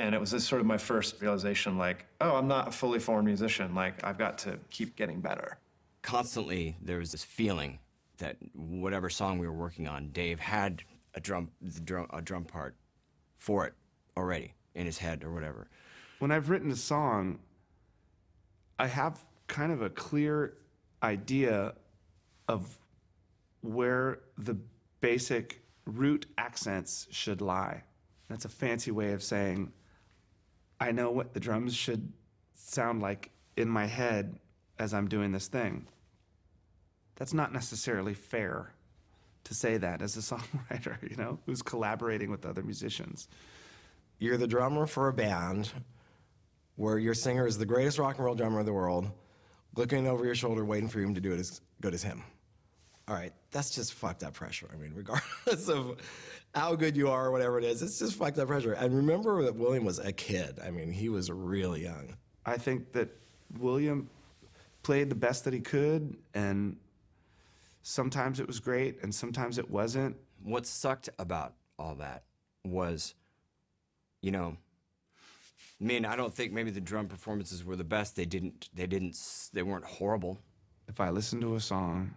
And it was this sort of my first realization, like, oh, I'm not a fully formed musician. Like, I've got to keep getting better. Constantly, there was this feeling that whatever song we were working on, Dave had a drum part for it already in his head or whatever. When I've written a song, I have kind of a clear idea of where the basic root accents should lie. That's a fancy way of saying I know what the drums should sound like in my head as I'm doing this thing. That's not necessarily fair to say that as a songwriter, you know, who's collaborating with other musicians. You're the drummer for a band where your singer is the greatest rock and roll drummer in the world, looking over your shoulder, waiting for him to do it as good as him. All right, that's just fucked up pressure. I mean, regardless of how good you are or whatever it is, it's just fucked up pressure. And remember that William was a kid. I mean, he was really young. I think that William played the best that he could, and sometimes it was great, and sometimes it wasn't. What sucked about all that was, you know, I mean, I don't think maybe the drum performances were the best. They weren't horrible. If I listen to a song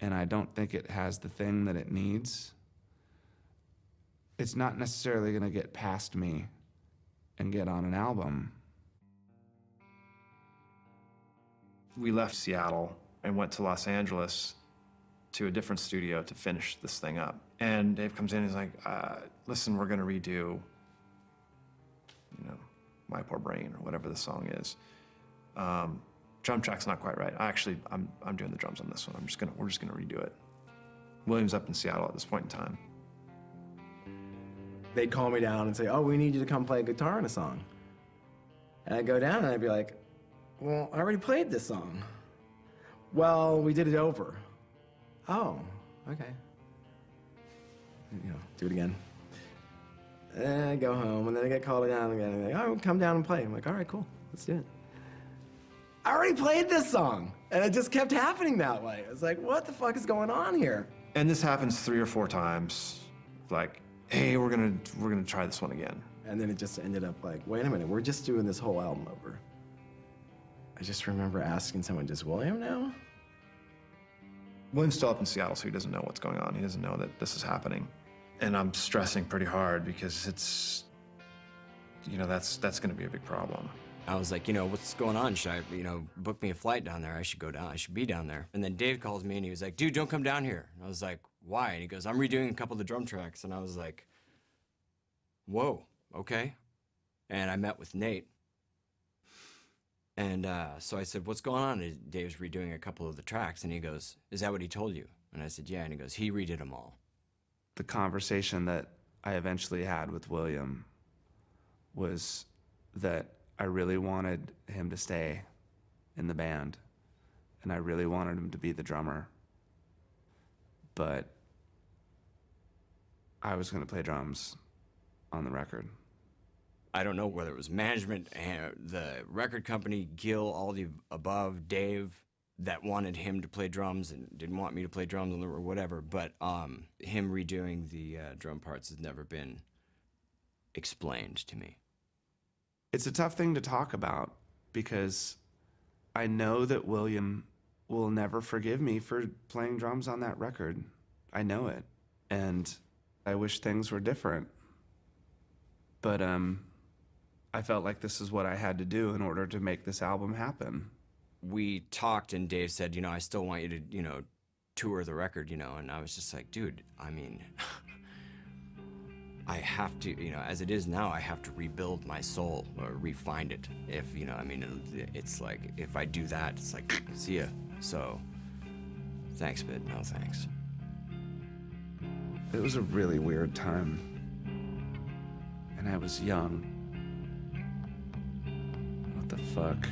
and I don't think it has the thing that it needs, it's not necessarily gonna get past me and get on an album. We left Seattle and went to Los Angeles to a different studio to finish this thing up. And Dave comes in and he's like, listen, we're gonna redo, you know, My Poor Brain or whatever the song is. Drum track's not quite right. I'm doing the drums on this one. We're just gonna redo it. William's up in Seattle at this point in time. They'd call me down and say, oh, we need you to come play guitar in a song. And I'd go down and I'd be like, well, I already played this song. Well, we did it over. Oh, okay. You know, do it again. And I go home, and then I get called down again. And they're like, oh, come down and play. I'm like, all right, cool, let's do it. I already played this song, and it just kept happening that way. I was like, what the fuck is going on here? And this happens 3 or 4 times. Like, hey, we're gonna try this one again. And then it just ended up like, wait a minute, we're just doing this whole album over. I just remember asking someone, does William know? William's still up in Seattle, so he doesn't know what's going on. He doesn't know that this is happening. And I'm stressing pretty hard because it's, you know, that's gonna be a big problem. I was like, you know, what's going on? Should I, you know, book me a flight down there? I should go down. I should be down there. And then Dave calls me and he was like, dude, don't come down here. And I was like, why? And he goes, I'm redoing a couple of the drum tracks. And I was like, whoa, okay. And I met with Nate. And so I said, what's going on? And Dave's redoing a couple of the tracks. And he goes, is that what he told you? And I said, yeah. And he goes, he redid them all. The conversation that I eventually had with William was that I really wanted him to stay in the band, and I really wanted him to be the drummer. But I was gonna play drums on the record. I don't know whether it was management, the record company, Gil, all the above, Dave, that wanted him to play drums and didn't want me to play drums or whatever, but him redoing the drum parts has never been explained to me. It's a tough thing to talk about because I know that William will never forgive me for playing drums on that record. I know it, and I wish things were different. But I felt like this is what I had to do in order to make this album happen. We talked and Dave said, you know, I still want you to, you know, tour the record, you know, and I was just like, dude, I mean, I have to, you know, as it is now, I have to rebuild my soul or refine it. If, you know, I mean, it's like, if I do that, it's like, see ya. So, thanks, but no thanks. It was a really weird time, and I was young. What the fuck?